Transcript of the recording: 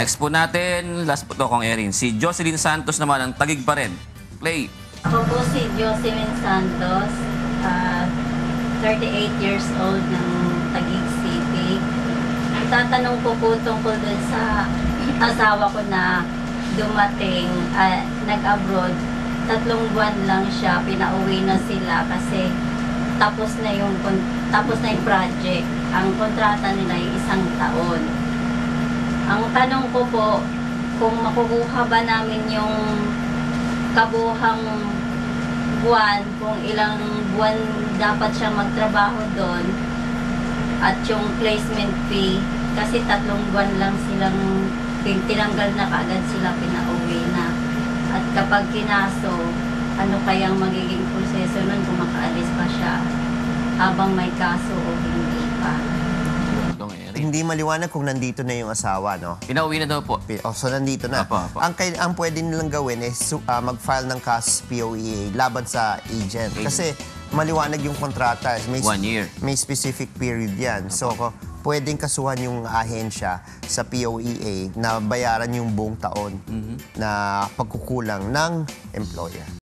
Next po natin, last po to kong Erin. Si Jocelyn Santos naman ang Taguig pa rin. Play. Ako po si Jocelyn Santos, 38 years old ng Taguig City. Ang tatanong ko po tungkol dun sa asawa ko na dumating, nag-abroad. 3 buwan lang siya, pinauwi na sila kasi tapos na yung project. Ang kontrata nila ay 1 taon. Ang tanong ko po, kung makukuha ba namin yung kabuhang buwan, kung ilang buwan dapat siyang magtrabaho doon, at yung placement fee, kasi 3 buwan lang silang tinanggal na kaagad sila, pinauwi na. At kapag kinaso, ano kayang magiging proseso nun kung makaalis pa siya habang may kaso o hindi pa? Hindi maliwanag kung nandito na yung asawa, no? Pinauwi na daw po. So, nandito na. Apo. Ang pwede nilang gawin is mag-file ng CAS POEA laban sa agent. Kasi maliwanag yung kontrata. 1 year. May specific period yan. So, pwedeng kasuhan yung ahensya sa POEA na bayaran yung buong taon na pagkukulang ng employer.